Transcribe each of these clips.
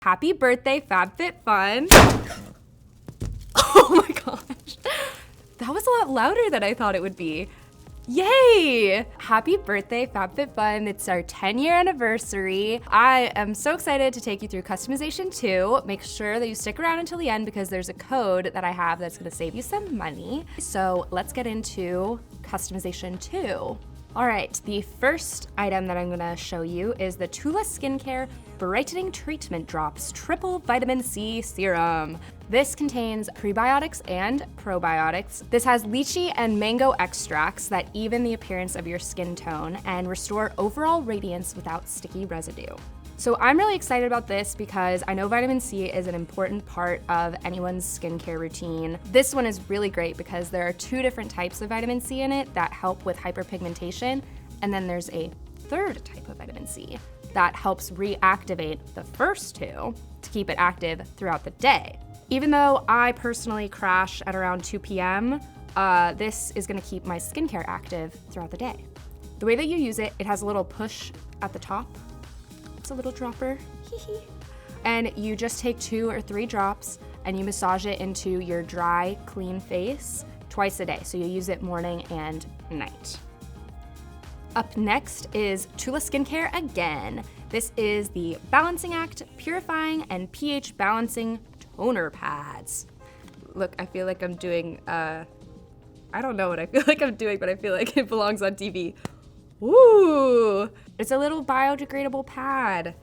Happy birthday, FabFitFun. Oh my gosh. That was a lot louder than I thought it would be. Yay! Happy birthday, FabFitFun. It's our 10-year anniversary. I am so excited to take you through customization 2. Make sure that you stick around until the end because there's a code that I have that's gonna save you some money. So let's get into customization 2. All right, the first item that I'm gonna show you is the TULA Skincare Brightening Treatment Drops Triple Vitamin C Serum. This contains prebiotics and probiotics. This has lychee and mango extracts that even the appearance of your skin tone and restore overall radiance without sticky residue. So I'm really excited about this because I know vitamin C is an important part of anyone's skincare routine. This one is really great because there are 2 different types of vitamin C in it that help with hyperpigmentation, and then there's a 3rd type of vitamin C that helps reactivate the first 2 to keep it active throughout the day. Even though I personally crash at around 2 p.m., this is gonna keep my skincare active throughout the day. The way that you use it, it has a little push at the top. It's a little dropper, and you just take 2 or 3 drops and you massage it into your dry, clean face twice a day. So you use it morning and night. Up next is TULA Skincare again. This is the Balancing Act Purifying and pH Balancing Toner Pads. Look, I feel like I'm doing, I don't know what I feel like I'm doing, but I feel like it belongs on TV. Ooh, it's a little biodegradable pad.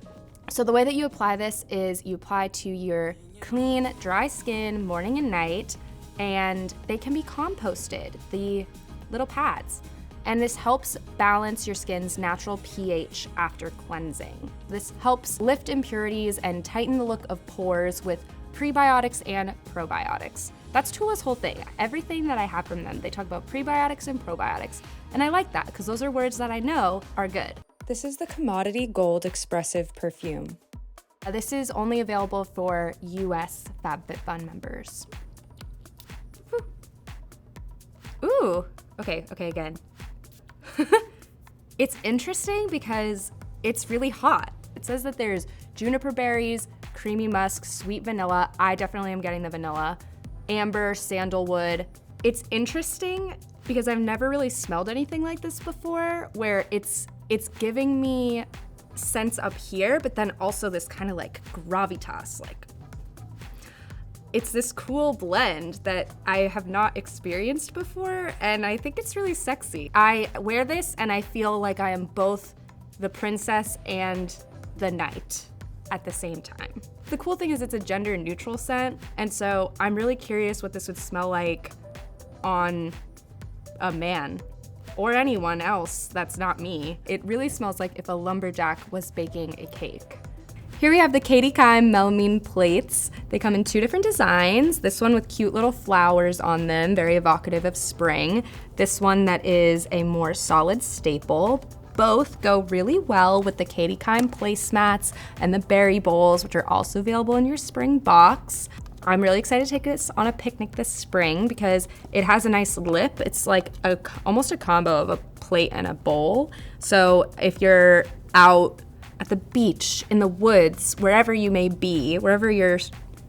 So the way that you apply this is you apply to your clean, dry skin morning and night, and they can be composted, the little pads. And this helps balance your skin's natural pH after cleansing. This helps lift impurities and tighten the look of pores with prebiotics and probiotics. That's TULA's whole thing. Everything that I have from them, they talk about prebiotics and probiotics. And I like that because those are words that I know are good. This is the Commodity Gold Expressive perfume. This is only available for US FabFitFun members. Ooh, okay, again. It's interesting because it's really hot. It says that there's juniper berries, creamy musk, sweet vanilla. I definitely am getting the vanilla. Amber, sandalwood. It's interesting because I've never really smelled anything like this before, where it's giving me scents up here, but then also this kind of like gravitas, like it's this cool blend that I have not experienced before, and I think it's really sexy. I wear this and I feel like I am both the princess and the knight at the same time. The cool thing is it's a gender neutral scent, and so I'm really curious what this would smell like on a man or anyone else that's not me. It really smells like if a lumberjack was baking a cake. Here we have the Kime Melamine Plates. They come in 2 different designs. This one with cute little flowers on them, very evocative of spring. This one that is a more solid staple. Both go really well with the Kime placemats and the berry bowls, which are also available in your spring box. I'm really excited to take this on a picnic this spring because it has a nice lip. It's like almost a combo of a plate and a bowl. So if you're out at the beach, in the woods, wherever you may be, wherever your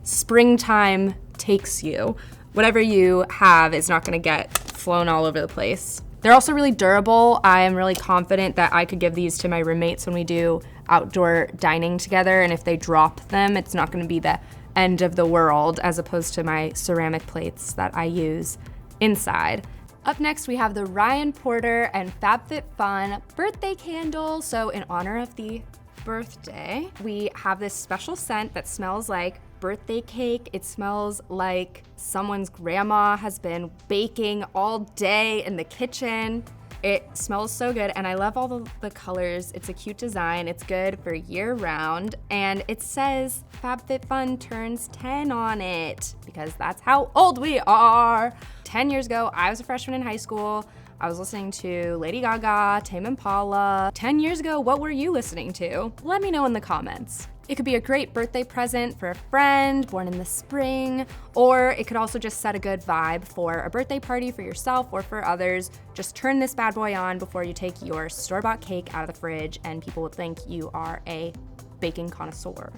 springtime takes you, whatever you have is not gonna get flown all over the place. They're also really durable. I am really confident that I could give these to my roommates when we do outdoor dining together, and if they drop them, it's not gonna be the end of the world as opposed to my ceramic plates that I use inside. Up next, we have the Ryan Porter and FabFitFun birthday candle. So in honor of the birthday, we have this special scent that smells like birthday cake. It smells like someone's grandma has been baking all day in the kitchen. It smells so good, and I love all the colors. It's a cute design. It's good for year round, and it says FabFitFun turns 10 on it because that's how old we are. 10 years ago, I was a freshman in high school. I was listening to Lady Gaga, Tame Impala. 10 years ago, what were you listening to? Let me know in the comments. It could be a great birthday present for a friend born in the spring, or it could also just set a good vibe for a birthday party for yourself or for others. Just turn this bad boy on before you take your store-bought cake out of the fridge and people will think you are a baking connoisseur.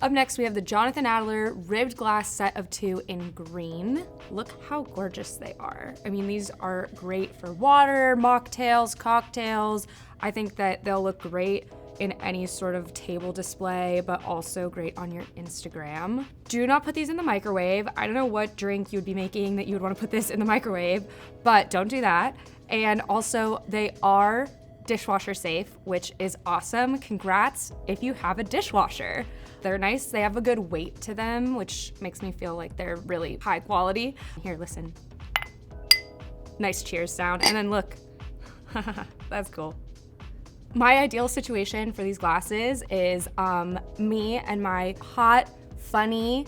Up next, we have the Jonathan Adler Ribbed Glass set of 2 in green. Look how gorgeous they are. I mean, these are great for water, mocktails, cocktails. I think that they'll look great in any sort of table display, but also great on your Instagram. Do not put these in the microwave. I don't know what drink you would be making that you would want to put this in the microwave, but don't do that. And also, they are dishwasher safe, which is awesome. Congrats if you have a dishwasher. They're nice, they have a good weight to them, which makes me feel like they're really high quality. Here, listen. Nice cheers sound, and then look. That's cool. My ideal situation for these glasses is me and my hot, funny,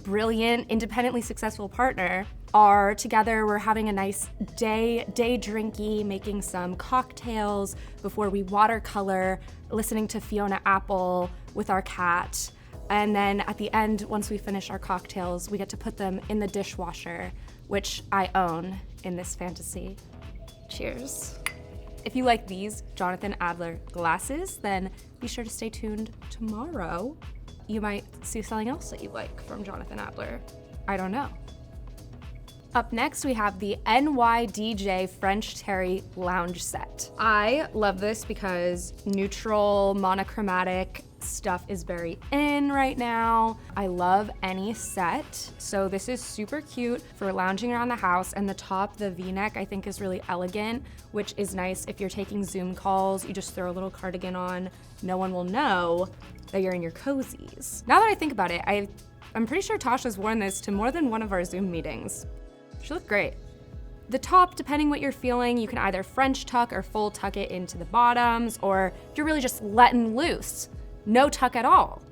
brilliant, independently successful partner are together. We're having a nice day drinky, making some cocktails before we watercolor, listening to Fiona Apple with our cat. And then at the end, once we finish our cocktails, we get to put them in the dishwasher, which I own in this fantasy. Cheers. If you like these Jonathan Adler glasses, then be sure to stay tuned tomorrow. You might see something else that you like from Jonathan Adler. I don't know. Up next, we have the NYDJ French Terry Lounge Set. I love this because neutral, monochromatic stuff is very in right now. I love any set. So this is super cute for lounging around the house, and the top, the V-neck, I think is really elegant, which is nice if you're taking Zoom calls. You just throw a little cardigan on. No one will know that you're in your cozies. Now that I think about it, I'm pretty sure Tasha's worn this to more than one of our Zoom meetings. She looked great. The top, depending what you're feeling, you can either French tuck or full tuck it into the bottoms, or if you're really just letting loose, no tuck at all.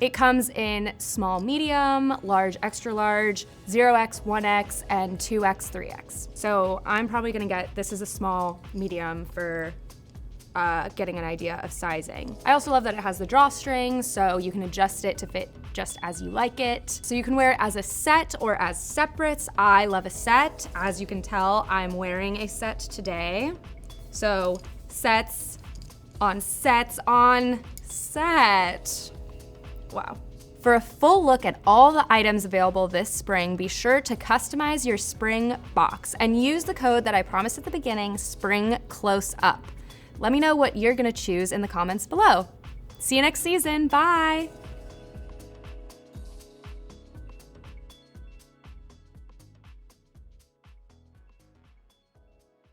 It comes in small, medium, large, extra large, 0X, 1X, and 2X, 3X. So I'm probably gonna get, this is a small, medium for getting an idea of sizing. I also love that it has the drawstring, so you can adjust it to fit just as you like it. So you can wear it as a set or as separates. I love a set. As you can tell, I'm wearing a set today. So sets on sets on set. Wow. For a full look at all the items available this spring, be sure to customize your spring box and use the code that I promised at the beginning, Spring Close Up. Let me know what you're gonna choose in the comments below. See you next season, bye.